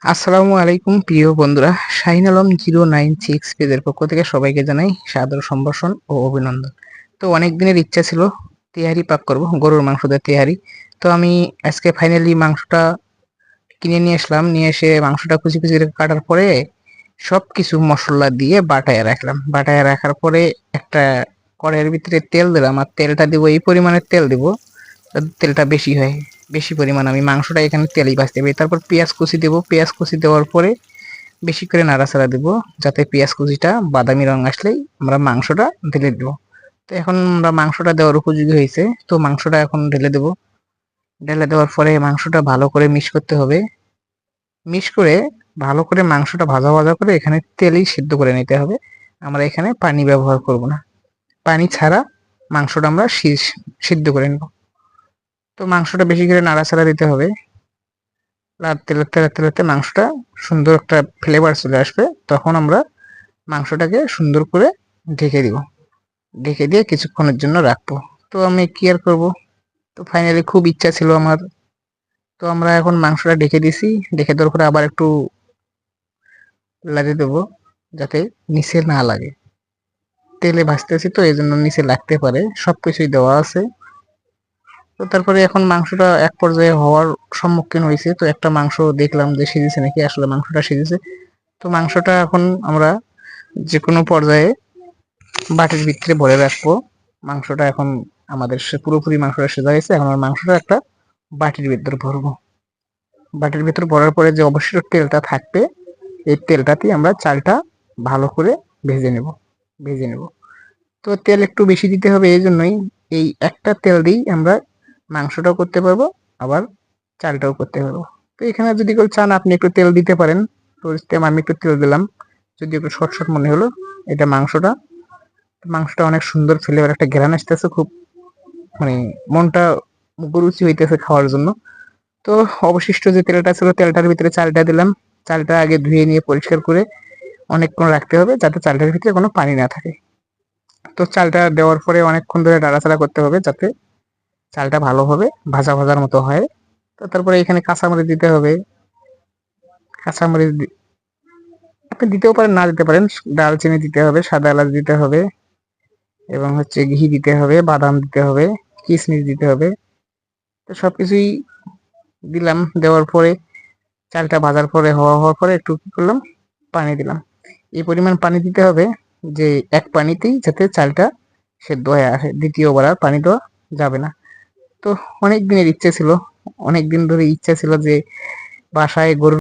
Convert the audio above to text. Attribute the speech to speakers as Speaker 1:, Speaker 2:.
Speaker 1: আসসালামু আলাইকুম প্রিয় বন্ধুরা, শাহিন আলম 096 পেজের পক্ষ থেকে সবাইকে জানাই সাদর সম্ভাষণ ও অভিনন্দন। তো অনেক দিনের ইচ্ছা ছিল তেহারি পাক করব, গরুর মাংস দিয়ে তেহারি। তো আমি আজকে ফাইনালি মাংসটা কিনে নিয়ে আসলাম, নিয়ে এসে মাংসটা কুচি কুচি করে কাটার পরে সবকিছু মশলা দিয়ে বাটায় রাখলাম। বাটায় রাখার পরে একটা কড়াইয়ের ভিতরে তেল দিলাম, আর তেলটা দিব এই পরিমাণের তেল দিব যাতে তেলটা বেশি হয়। বেশি পরিমাণ আমি মাংসটা এখানে তেলেই ভাজতে হবে। তারপর পেঁয়াজ কুচি দেবো, পেঁয়াজ কুচি দেওয়ার পরে বেশি করে নাড়াচাড়া দিব যাতে পেঁয়াজ কুচিটা বাদামি রং আসলেই আমরা মাংসটা ঢেলে দেবো। তো এখন আমরা মাংসটা দেওয়ার উপযোগী হয়েছে, তো মাংসটা এখন ঢেলে দেবো। ঢেলে দেওয়ার পরে মাংসটা ভালো করে মিক্স করতে হবে। মিক্স করে ভালো করে মাংসটা ভাজা ভাজা করে এখানে তেলেই সিদ্ধ করে নিতে হবে। আমরা এখানে পানি ব্যবহার করব না, পানি ছাড়া মাংসটা আমরা সিদ্ধ করে নেব। তো মাংসটা বেশি করে নাড়াচাড়া দিতে হবে। তেলাতে তেলাতে তেলাতে মাংসটা সুন্দর একটা ফ্লেভার চলে আসবে, তখন আমরা মাংসটাকে সুন্দর করে ঢেকে দিব। ঢেকে দিয়ে কিছুক্ষণের জন্য রাখবো। তো আমি কি আর করবো, তো ফাইনালি খুব ইচ্ছা ছিল আমার। তো আমরা এখন মাংসটা ঢেকে দিছি, ঢেকে দেওয়ার পরে আবার একটু লাগিয়ে দেবো যাতে নিচে না লাগে। তেলে ভাজতেছি তো এই জন্য নিচে লাগতে পারে, সবকিছুই দেওয়া আছে। তো তারপরে এখন মাংসটা এক পর্যায়ে হওয়ার সম্মুখীন হয়েছে, তো একটা মাংস দেখলাম যে সিজেছে নাকি, আসলে মাংসটা সিজেছে। তো মাংসটা এখন আমরা যে কোনো পর্যায়ে বাটির ভিতরে ভরে রাখবো। মাংসটা এখন আমাদের পুরোপুরি মাংসটা সেজা হয়েছে, এখন আমরা মাংসটা একটা বাটির ভিতর ভরবো। বাটির ভিতর ভরার পরে যে অবশিষ্ট তেলটা থাকবে, এই তেলটাতেই আমরা চালটা ভালো করে ভেজে নেব। তো তেল একটু বেশি দিতে হবে, এই জন্যই এই একটা তেল দিয়েই আমরা মাংসটাও করতে পারবো, আবার চালটাও করতে পারবো। তো এখানে যদি কেউ চান আপনি একটু তেল দিতে পারেন, তো আমি একটু তেল দিলাম, যদি একটু শর্ট শর্ট মনে হলো। এটা মাংসটা অনেক সুন্দর ফ্লেভার, একটা ঘ্রাণ আসতেছে, খুব মানে মনটা মুখরুচি হইতেছে খাওয়ার জন্য। তো অবশিষ্ট যে তেলটা ছিল তেলটার ভিতরে চালটা দিলাম। চালটা আগে ধুয়ে নিয়ে পরিষ্কার করে অনেকক্ষণ রাখতে হবে যাতে চালটার ভিতরে কোনো পানি না থাকে। তো চালটা দেওয়ার পরে অনেকক্ষণ ধরে নাড়াচাড়া করতে হবে যাতে চালটা ভালোভাবে ভাজা ভাজার মতো হয়। তো তারপরে এখানে কাঁচামরিচ দিতে হবে। কাঁচামরিচ আপনি দিতেও পারেন, না দিতে পারেন। দারচিনি দিতে হবে, সাদা এলাচ দিতে হবে, এবং ঘি দিতে হবে, বাদাম দিতে হবে, কিশমিশ দিতে হবে। তো সবকিছুই দিলাম। দেওয়ার পরে চালটা ভাজার পরে হওয়ার পরে একটু কি করলাম, পানি দিলাম। এই পরিমাণ পানি দিতে হবে যে এক পানিতেই যাতে চালটা সেদ্ধ হয়ে আসে, দ্বিতীয়বার আর পানি দেওয়া যাবে না। তো অনেক দিনের ইচ্ছে ছিল, অনেক দিন ধরে ইচ্ছা ছিল যে বাসায় গরুর